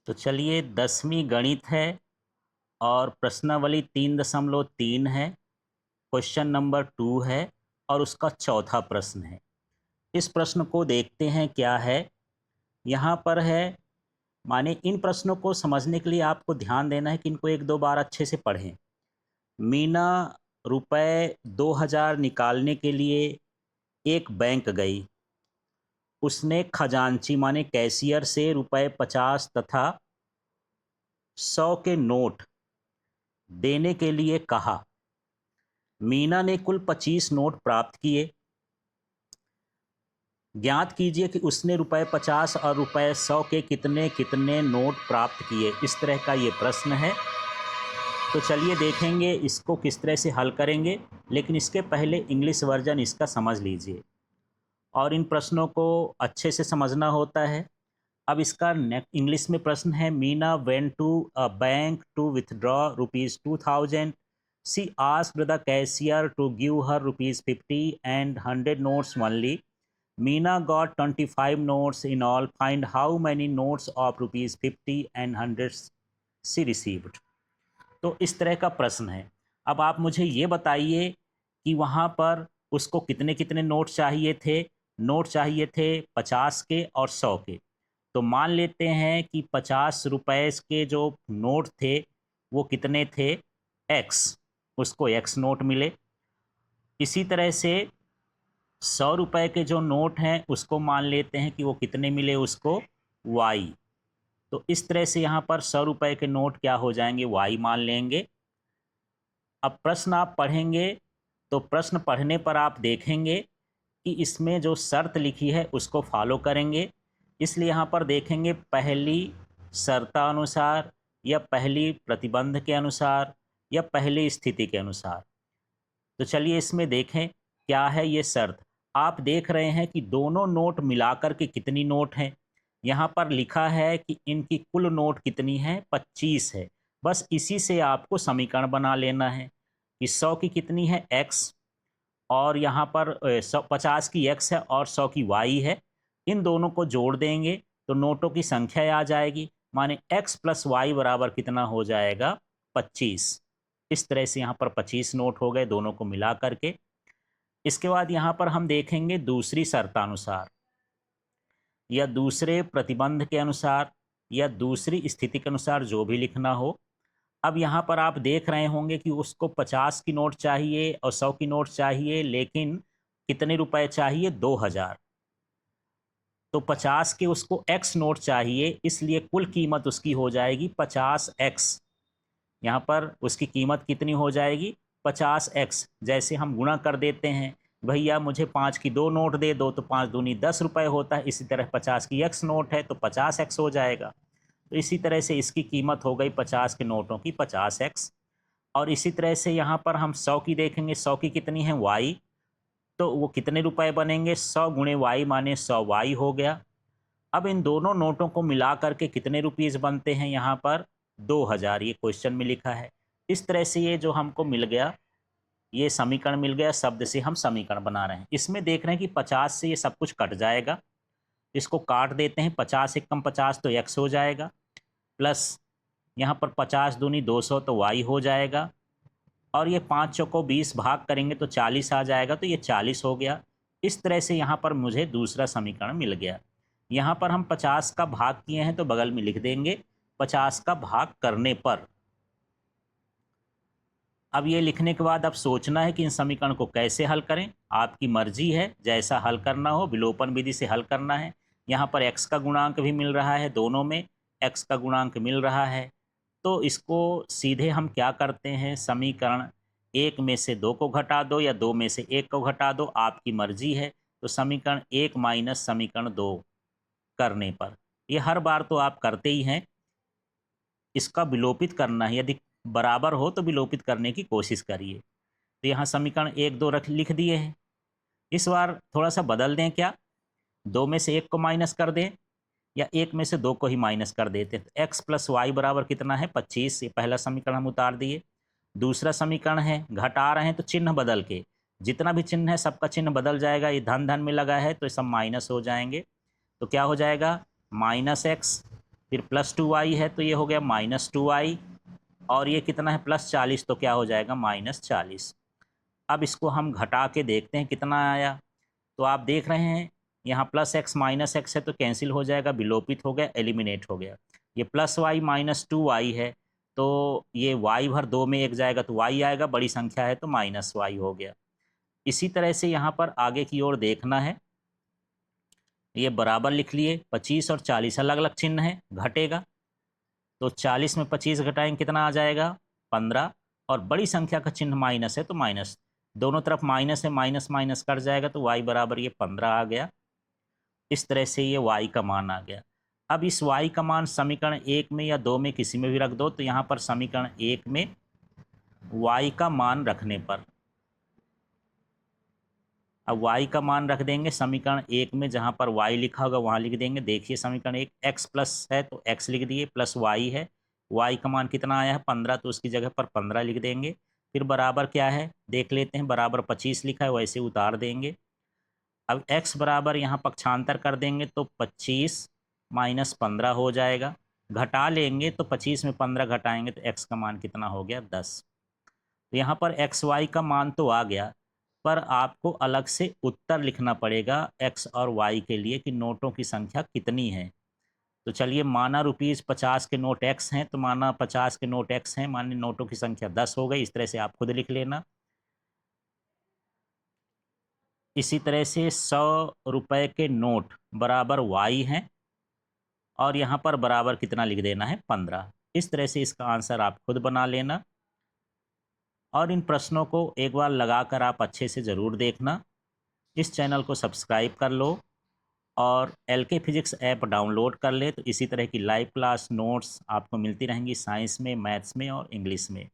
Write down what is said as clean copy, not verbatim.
तो चलिए 10वीं गणित है और प्रश्नावली 3.3 है। क्वेश्चन नंबर 2 है और उसका चौथा प्रश्न है। इस प्रश्न को देखते हैं क्या है। यहाँ पर है, माने इन प्रश्नों को समझने के लिए आपको ध्यान देना है कि इनको एक दो बार अच्छे से पढ़ें। मीना रुपए 2000 निकालने के लिए एक बैंक गई। उसने खजांची माने कैशियर से रुपए 50 तथा 100 के नोट देने के लिए कहा। मीना ने कुल 25 नोट प्राप्त किए। ज्ञात कीजिए कि उसने रुपए 50 और रुपए 100 के कितने कितने नोट प्राप्त किए। इस तरह का ये प्रश्न है। तो चलिए देखेंगे इसको किस तरह से हल करेंगे, लेकिन इसके पहले इंग्लिश वर्जन इसका समझ लीजिए और इन प्रश्नों को अच्छे से समझना होता है। अब इसका इंग्लिश में प्रश्न है, Meena went to a bank to withdraw ₹2000। She asked the cashier to give her ₹50 and 100 notes only. Meena got 25 notes in all. Find how many notes of ₹50 and 100 she received. तो इस तरह का प्रश्न है। अब आप मुझे ये बताइए कि वहाँ पर उसको कितने कितने नोट चाहिए थे। नोट चाहिए थे 50 के और 100 के। तो मान लेते हैं कि 50 रुपए के जो नोट थे वो कितने थे, एक्स, उसको एक्स नोट मिले। इसी तरह से 100 रुपए के जो नोट हैं उसको मान लेते हैं कि वो कितने मिले उसको, वाई। तो इस तरह से यहाँ पर 100 रुपए के नोट क्या हो जाएंगे, वाई मान लेंगे। अब प्रश्न आप पढ़ेंगे तो प्रश्न पढ़ने पर आप देखेंगे कि इसमें जो शर्त लिखी है उसको फॉलो करेंगे। इसलिए यहाँ पर देखेंगे पहली शर्तानुसार या पहली प्रतिबंध के अनुसार या पहली स्थिति के अनुसार। तो चलिए इसमें देखें क्या है ये शर्त। आप देख रहे हैं कि दोनों नोट मिलाकर के कितनी नोट हैं। यहाँ पर लिखा है कि इनकी कुल नोट कितनी है, 25 है। बस इसी से आपको समीकरण बना लेना है कि 100 की कितनी है, एक्स, और यहाँ पर 50 की एक्स है और 100 की वाई है। इन दोनों को जोड़ देंगे तो नोटों की संख्या आ जाएगी, माने एक्स प्लस वाई बराबर कितना हो जाएगा, 25। इस तरह से यहाँ पर 25 नोट हो गए दोनों को मिला करके। इसके बाद यहाँ पर हम देखेंगे दूसरी शर्तानुसार या दूसरे प्रतिबंध के अनुसार या दूसरी स्थिति के अनुसार, जो भी लिखना हो। अब यहाँ पर आप देख रहे होंगे कि उसको 50 की नोट चाहिए और 100 की नोट चाहिए, लेकिन कितने रुपए चाहिए, 2000। तो 50 के उसको एक्स नोट चाहिए, इसलिए कुल कीमत उसकी हो जाएगी 50x। यहाँ पर उसकी कीमत कितनी हो जाएगी, 50x। जैसे हम गुणा कर देते हैं, भैया मुझे 5 की 2 नोट दे दो, तो 5 दूनी 10 रुपये होता है। इसी तरह 50 की x नोट है तो 50x हो जाएगा। तो इसी तरह से इसकी कीमत हो गई 50 के नोटों की 50x। और इसी तरह से यहाँ पर हम 100 की देखेंगे, 100 की कितनी है, y। तो वो कितने रुपए बनेंगे, 100 गुणे वाई माने 100 वाई हो गया। अब इन दोनों नोटों को मिला करके कितने रुपीज़ बनते हैं, यहाँ पर 2000, ये क्वेश्चन में लिखा है। इस तरह से ये जो हमको मिल गया, ये समीकरण मिल गया, शब्द से हम समीकरण बना रहे हैं। इसमें देख रहे हैं कि 50 से ये सब कुछ कट जाएगा, इसको काट देते हैं। 50 एकम 50 तो x हो जाएगा, प्लस यहाँ पर 50 दूनी 200 तो y हो जाएगा, और ये 5 चौको 20 भाग करेंगे तो 40 आ जाएगा, तो ये 40 हो गया। इस तरह से यहाँ पर मुझे दूसरा समीकरण मिल गया। यहाँ पर हम 50 का भाग किए हैं तो बगल में लिख देंगे 50 का भाग करने पर। अब ये लिखने के बाद अब सोचना है कि इन समीकरण को कैसे हल करें। आपकी मर्जी है, जैसा हल करना हो विलोपन विधि से हल करना है। यहाँ पर x का गुणांक भी मिल रहा है, दोनों में x का गुणांक मिल रहा है। तो इसको सीधे हम क्या करते हैं, समीकरण 1 में से 2 को घटा दो या 2 में से 1 को घटा दो, आपकी मर्जी है। तो समीकरण 1 माइनस समीकरण 2 करने पर, ये हर बार तो आप करते ही हैं, इसका विलोपित करना है। यदि बराबर हो तो विलोपित करने की कोशिश करिए। तो यहाँ समीकरण 1 2 लिख दिए हैं। इस बार थोड़ा सा बदल दें, क्या 2 में से 1 को माइनस कर दें या 1 में से 2 को ही माइनस कर देते हैं। तो एक्स प्लस वाई बराबर कितना है, 25। ये पहला समीकरण हम उतार दिए। दूसरा समीकरण है, घटा रहे हैं तो चिन्ह बदल के, जितना भी चिन्ह है सबका चिन्ह बदल जाएगा। ये धन धन में लगा है तो ये सब माइनस हो जाएंगे। तो क्या हो जाएगा, -x, फिर +2y है तो ये हो गया -2y, और ये कितना है +40, तो क्या हो जाएगा -40। अब इसको हम घटा के देखते हैं कितना आया। तो आप देख रहे हैं यहाँ +x -x है तो कैंसिल हो जाएगा, विलोपित हो गया, एलिमिनेट हो गया। ये +y -2y है तो ये y भर 2 में 1 जाएगा तो y आएगा, बड़ी संख्या है तो -y हो गया। इसी तरह से यहाँ पर आगे की ओर देखना है, ये बराबर लिख लिए, 25 और 40 अलग अलग चिन्ह है, घटेगा तो 40 में 25 घटाएंगे कितना आ जाएगा 15, और बड़ी संख्या का चिन्ह माइनस है तो माइनस, दोनों तरफ माइनस है, माइनस माइनस कट जाएगा तो y बराबर ये 15 आ गया। इस तरह से ये y का मान आ गया। अब इस y का मान समीकरण 1 में या 2 में किसी में भी रख दो, तो यहाँ पर समीकरण 1 में y का मान रखने पर, अब y का मान रख देंगे समीकरण 1 में, जहाँ पर y लिखा होगा वहाँ लिख देंगे। देखिए समीकरण 1 x प्लस है तो x लिख दिए, प्लस y है, y का मान कितना आया है 15, तो उसकी जगह पर 15 लिख देंगे। फिर बराबर क्या है देख लेते हैं, बराबर 25 लिखा है वैसे उतार देंगे। अब x बराबर यहाँ पक्षांतर कर देंगे तो 25 - 15 हो जाएगा, घटा लेंगे तो 25 में 15 घटाएंगे तो x का मान कितना हो गया 10। तो यहाँ पर xy का मान तो आ गया, पर आपको अलग से उत्तर लिखना पड़ेगा x और y के लिए कि नोटों की संख्या कितनी है। तो चलिए, माना ₹50 के नोट x हैं तो माना 50 के नोट x हैं, मानिए नोटों की संख्या 10 हो गई। इस तरह से आप खुद लिख लेना। इसी तरह से 100 रुपये के नोट बराबर y हैं, और यहाँ पर बराबर कितना लिख देना है 15। इस तरह से इसका आंसर आप खुद बना लेना, और इन प्रश्नों को एक बार लगाकर आप अच्छे से ज़रूर देखना। इस चैनल को सब्सक्राइब कर लो और LK फिजिक्स ऐप डाउनलोड कर ले, तो इसी तरह की लाइव क्लास नोट्स आपको मिलती रहेंगी साइंस में, मैथ्स में और इंग्लिश में।